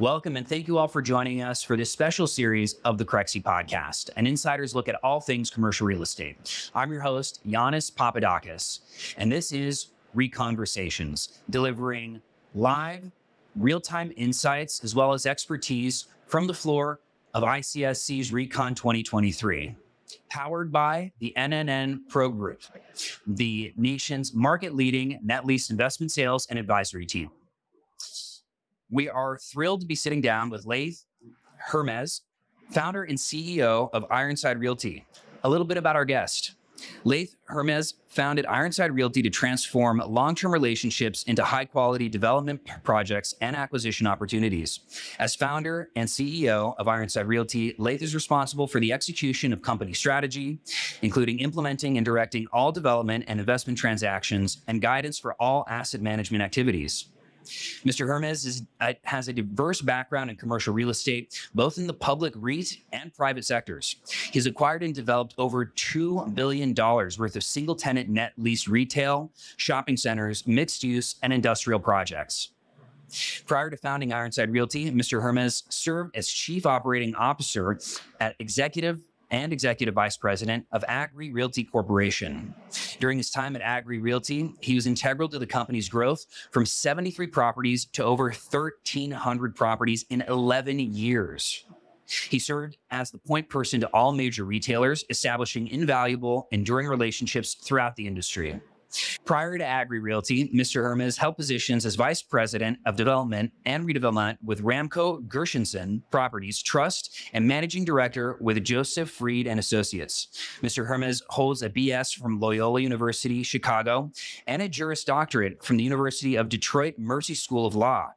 Welcome and thank you all for joining us for this special series of the Crexi Podcast, an insider's look at all things commercial real estate. I'm your host, Yannis Papadakis, and this is ReConversations, delivering live, real-time insights as well as expertise from the floor of ICSC's ReCon 2023, powered by the NNN Pro Group, the nation's market-leading net lease investment sales and advisory team. We are thrilled to be sitting down with Laith Hermiz, founder and CEO of Ironside Realty. A little bit about our guest. Laith Hermiz founded Ironside Realty to transform long-term relationships into high-quality development projects and acquisition opportunities. As founder and CEO of Ironside Realty, Laith is responsible for the execution of company strategy, including implementing and directing all development and investment transactions and guidance for all asset management activities. Mr. Hermiz has a diverse background in commercial real estate, both in the public REIT and private sectors. He's acquired and developed over $2 billion worth of single-tenant net lease retail, shopping centers, mixed-use, and industrial projects. Prior to founding Ironside Realty, Mr. Hermiz served as Chief Operating Officer at Executive Vice President of Agri Realty Corporation. During his time at Agri Realty, he was integral to the company's growth from 73 properties to over 1,300 properties in 11 years. He served as the point person to all major retailers, establishing invaluable, enduring relationships throughout the industry. Prior to Agri Realty, Mr. Hermiz held positions as Vice President of Development and Redevelopment with Ramco Gershenson Properties Trust and Managing Director with Joseph Fried and Associates. Mr. Hermiz holds a BS from Loyola University, Chicago, and a Juris Doctorate from the University of Detroit Mercy School of Law.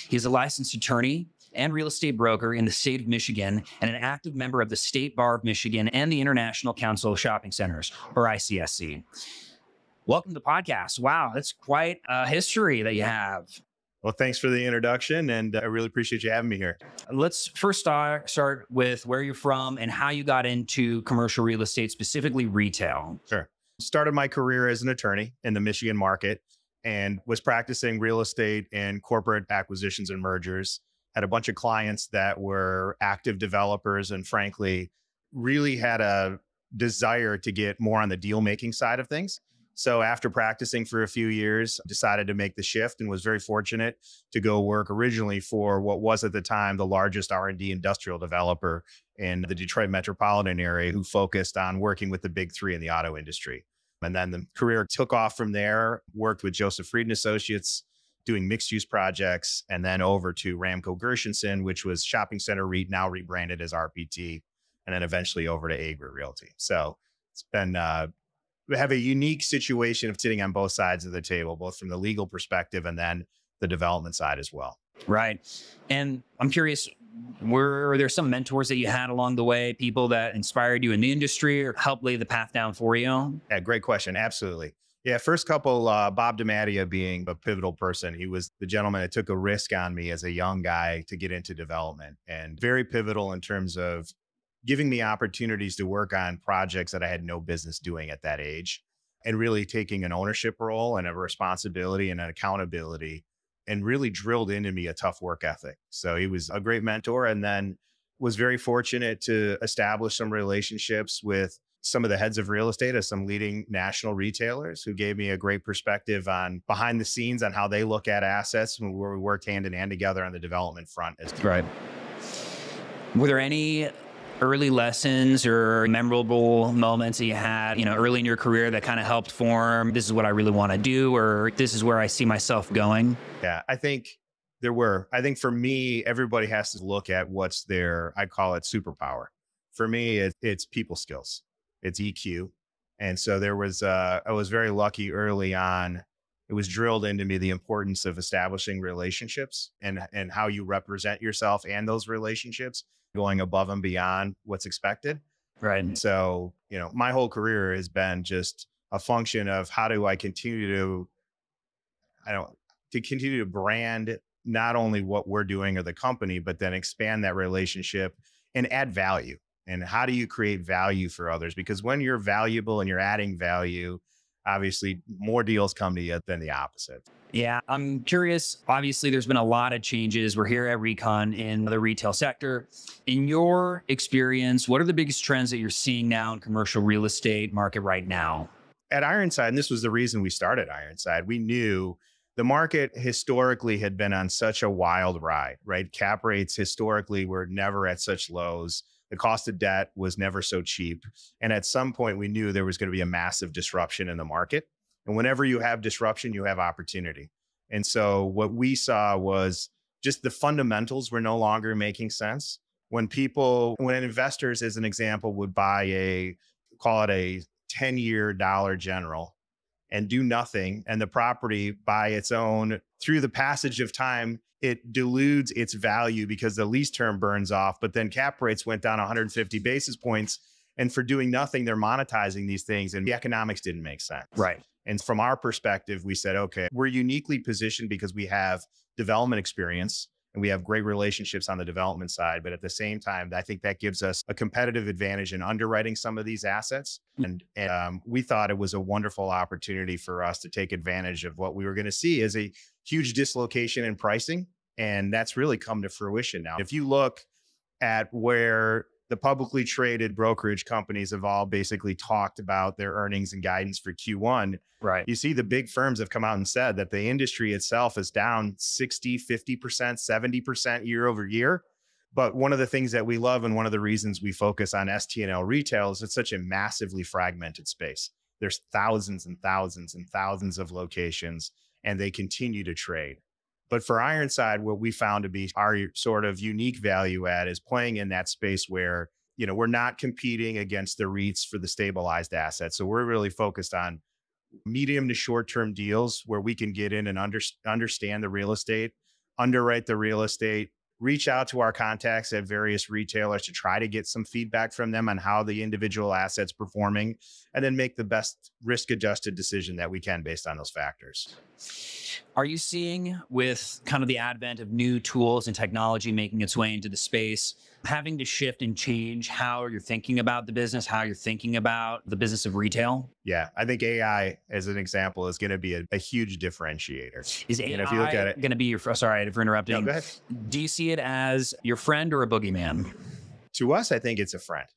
He is a licensed attorney and real estate broker in the state of Michigan and an active member of the State Bar of Michigan and the International Council of Shopping Centers, or ICSC. Welcome to the podcast. Wow, that's quite a history that you have. Well, thanks for the introduction, and I really appreciate you having me here. Let's first start with where you're from and how you got into commercial real estate, specifically retail. Sure. Started my career as an attorney in the Michigan market and was practicing real estate and corporate acquisitions and mergers. Had a bunch of clients that were active developers and frankly, really had a desire to get more on the deal-making side of things. So after practicing for a few years, decided to make the shift and was very fortunate to go work originally for what was at the time the largest R&D industrial developer in the Detroit metropolitan area who focused on working with the big three in the auto industry. And then the career took off from there, worked with Joseph Fried and Associates, doing mixed use projects, and then over to Ramco Gershenson, which was shopping center REIT, now rebranded as RPT, and then eventually over to Agri Realty. So it's been we have a unique situation of sitting on both sides of the table, both from the legal perspective and then the development side as well. Right. And I'm curious, were there some mentors that you had along the way, people that inspired you in the industry or helped lay the path down for you? Yeah, great question. Absolutely. Yeah, first couple, Bob DiMattia being a pivotal person. He was the gentleman that took a risk on me as a young guy to get into development, and very pivotal in terms of giving me opportunities to work on projects that I had no business doing at that age, and really taking an ownership role and a responsibility and an accountability, and really drilled into me a tough work ethic. So he was a great mentor, and then was very fortunate to establish some relationships with some of the heads of real estate of some leading national retailers who gave me a great perspective on behind the scenes on how they look at assets, where we worked hand in hand together on the development front. Right. Were there any early lessons or memorable moments that you had, early in your career that kind of helped form, this is what I really want to do, or this is where I see myself going? Yeah, I think there were. I think for me, everybody has to look at what's their, I call it superpower. For me, it's people skills. It's EQ. And so I was very lucky early on. It was drilled into me the importance of establishing relationships and how you represent yourself and those relationships, going above and beyond what's expected. Right. And so, my whole career has been just a function of how do I continue to brand not only what we're doing or the company, but then expand that relationship and add value. And how do you create value for others? Because when you're valuable and you're adding value, obviously more deals come to you than the opposite. Yeah, I'm curious. Obviously, there's been a lot of changes. We're here at ReCon in the retail sector. In your experience, what are the biggest trends that you're seeing now in commercial real estate market right now? At Ironside, and this was the reason we started Ironside, we knew the market historically had been on such a wild ride, right? Cap rates historically were never at such lows. The cost of debt was never so cheap. And at some point, we knew there was going to be a massive disruption in the market. And whenever you have disruption, you have opportunity. And so what we saw was just the fundamentals were no longer making sense. When investors, as an example, would buy call it a 10-year Dollar General and do nothing, and the property by its own, through the passage of time, it dilutes its value because the lease term burns off, but then cap rates went down 150 basis points. And for doing nothing, they're monetizing these things, and the economics didn't make sense. Right. And from our perspective, we said, okay, we're uniquely positioned because we have development experience and we have great relationships on the development side. But at the same time, I think that gives us a competitive advantage in underwriting some of these assets. And we thought it was a wonderful opportunity for us to take advantage of what we were going to see as a huge dislocation in pricing. And that's really come to fruition now. If you look at where the publicly traded brokerage companies have all basically talked about their earnings and guidance for Q1. Right. You see the big firms have come out and said that the industry itself is down 60, 50%, 70% year over year. But one of the things that we love and one of the reasons we focus on STNL retail is it's such a massively fragmented space. There's thousands and thousands and thousands of locations, and they continue to trade. But for Ironside, what we found to be our sort of unique value add is playing in that space where, we're not competing against the REITs for the stabilized assets. So we're really focused on medium to short-term deals where we can get in and understand the real estate, underwrite the real estate, reach out to our contacts at various retailers to try to get some feedback from them on how the individual asset's performing, and then make the best risk-adjusted decision that we can based on those factors. Are you seeing, with kind of the advent of new tools and technology making its way into the space, having to shift and change how you're thinking about the business, how you're thinking about the business of retail? Yeah, I think AI, as an example, is going to be a huge differentiator. Is AI if you look at it, going to be your, sorry for interrupting. No, go ahead. Do you see it as your friend or a boogeyman? To us, I think it's a friend,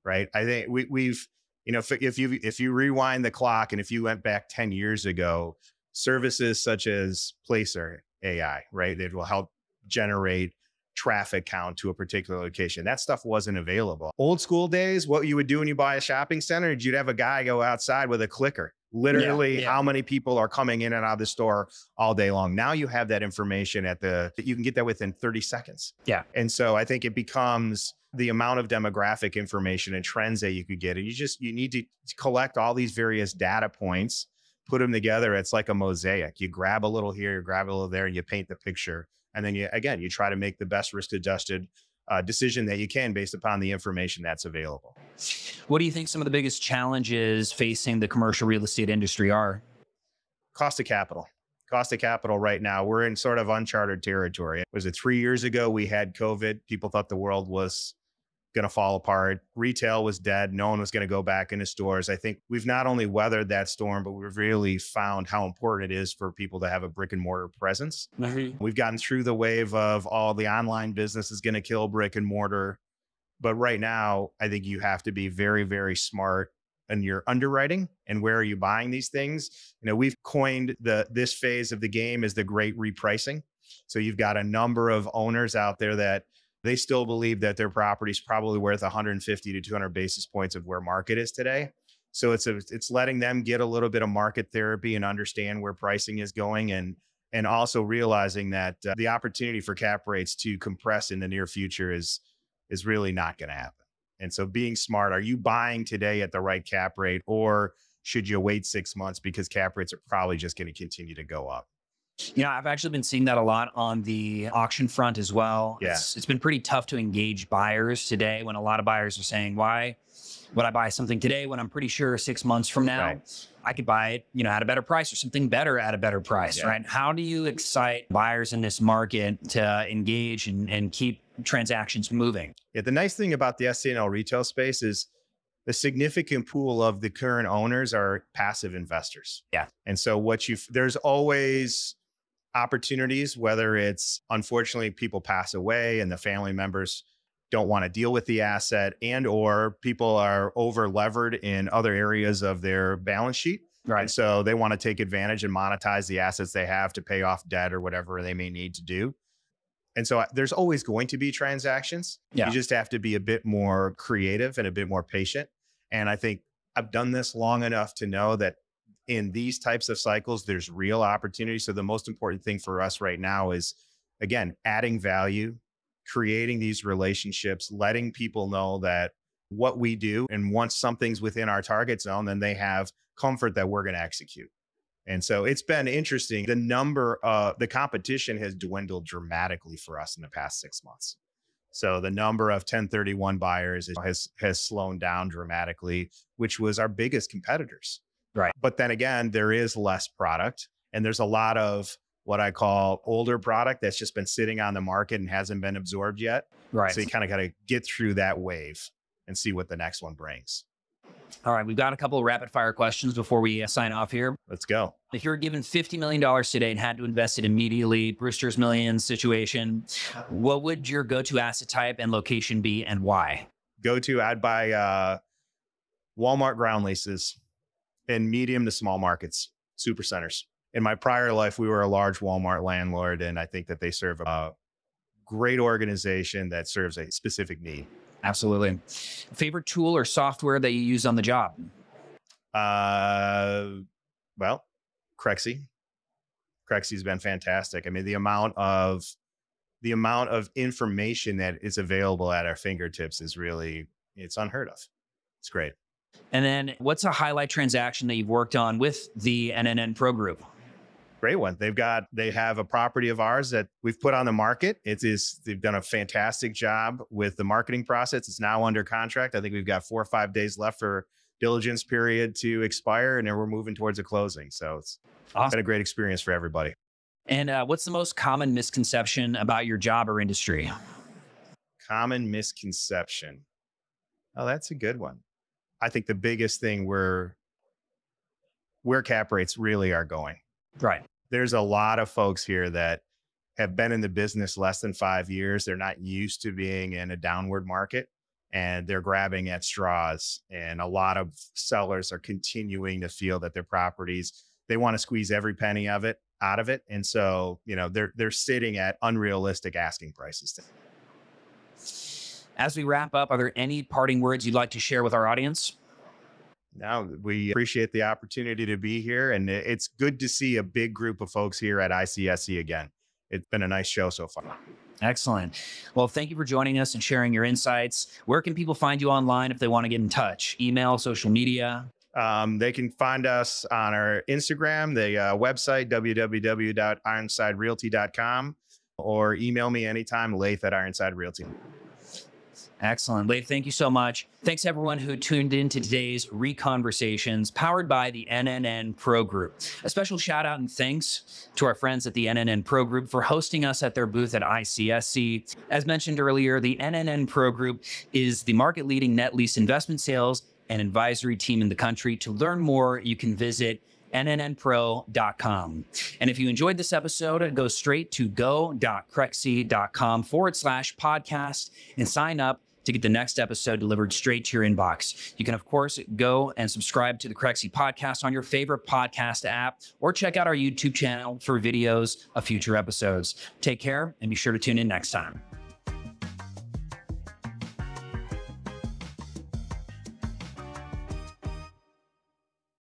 right? I think we've, if you rewind the clock and if you went back 10 years ago, services such as Placer AI, right? It will help generate traffic count to a particular location. That stuff wasn't available. Old school days, what you would do when you buy a shopping center, you'd have a guy go outside with a clicker. Literally, how many people are coming in and out of the store all day long. Now you have that information you can get that within 30 seconds. Yeah. And so I think it becomes the amount of demographic information and trends that you could get. And you need to collect all these various data points, put them together. It's like a mosaic. You grab a little here, you grab a little there, and you paint the picture. And then you try to make the best risk-adjusted decision that you can based upon the information that's available. What do you think some of the biggest challenges facing the commercial real estate industry are? Cost of capital. Cost of capital right now, we're in sort of uncharted territory. Was it 3 years ago we had COVID? People thought the world was going to fall apart. Retail was dead. No one was going to go back into stores. I think we've not only weathered that storm, but we've really found how important it is for people to have a brick and mortar presence. Mm-hmm. We've gotten through the wave of all the online business is going to kill brick and mortar. But right now, I think you have to be very, very smart in your underwriting and where are you buying these things. We've coined this phase of the game as the great repricing. So you've got a number of owners out there that they still believe that their property is probably worth 150 to 200 basis points of where market is today. So it's letting them get a little bit of market therapy and understand where pricing is going, and also realizing that the opportunity for cap rates to compress in the near future is really not going to happen. And so being smart, are you buying today at the right cap rate, or should you wait 6 months because cap rates are probably just going to continue to go up? I've actually been seeing that a lot on the auction front as well. Yeah. It's been pretty tough to engage buyers today when a lot of buyers are saying, why would I buy something today when I'm pretty sure 6 months from now I could buy it, at a better price or something better at a better price, right? How do you excite buyers in this market to engage and keep transactions moving? Yeah, the nice thing about the STNL retail space is the significant pool of the current owners are passive investors. Yeah. And so there's always opportunities, whether it's unfortunately people pass away and the family members don't want to deal with the asset, and or people are over levered in other areas of their balance sheet. Right. And so they want to take advantage and monetize the assets they have to pay off debt or whatever they may need to do. And so there's always going to be transactions. Yeah. You just have to be a bit more creative and a bit more patient. And I think I've done this long enough to know that in these types of cycles, there's real opportunity. So the most important thing for us right now is, again, adding value, creating these relationships, letting people know that what we do, and once something's within our target zone, then they have comfort that we're going to execute. And so it's been interesting. The competition has dwindled dramatically for us in the past 6 months. So the number of 1031 buyers has slowed down dramatically, which was our biggest competitors. Right. But then again, there is less product, and there's a lot of what I call older product that's just been sitting on the market and hasn't been absorbed yet. Right. So you kind of got to get through that wave and see what the next one brings. All right. We've got a couple of rapid fire questions before we sign off here. Let's go. If you're given $50 million today and had to invest it immediately, Brewster's Millions situation, what would your go-to asset type and location be, and why? I'd buy Walmart ground leases in medium to small markets, super centers. In my prior life, we were a large Walmart landlord, and I think that they serve a great organization that serves a specific need. Absolutely. Favorite tool or software that you use on the job? Well, Crexi. Crexi's been fantastic. I mean, the amount of information that is available at our fingertips is it's unheard of. It's great. And then what's a highlight transaction that you've worked on with the NNN Pro Group? Great one. They have a property of ours that we've put on the market. They've done a fantastic job with the marketing process. It's now under contract. I think we've got 4 or 5 days left for diligence period to expire, and then we're moving towards a closing. So it's been a great experience for everybody. And what's the most common misconception about your job or industry? Common misconception. Oh, that's a good one. I think the biggest thing where cap rates really are going. Right. There's a lot of folks here that have been in the business less than 5 years. They're not used to being in a downward market, and they're grabbing at straws. And a lot of sellers are continuing to feel that their properties, they want to squeeze every penny of it out of it. And so, they're sitting at unrealistic asking prices. As we wrap up, are there any parting words you'd like to share with our audience? No, we appreciate the opportunity to be here, and it's good to see a big group of folks here at ICSC again. It's been a nice show so far. Excellent. Well, thank you for joining us and sharing your insights. Where can people find you online if they want to get in touch? Email, social media? They can find us on our Instagram, the website, www.ironsiderealty.com, or email me anytime, Laith at Ironside Realty. Excellent. Laith, thank you so much. Thanks everyone who tuned in to today's ReConversations powered by the NNN Pro Group. A special shout out and thanks to our friends at the NNN Pro Group for hosting us at their booth at ICSC. As mentioned earlier, the NNN Pro Group is the market leading net lease investment sales and advisory team in the country. To learn more, you can visit NNNpro.com. And if you enjoyed this episode, go straight to go.crexi.com/podcast and sign up to get the next episode delivered straight to your inbox. You can, of course, go and subscribe to the Crexi Podcast on your favorite podcast app, or check out our YouTube channel for videos of future episodes. Take care and be sure to tune in next time.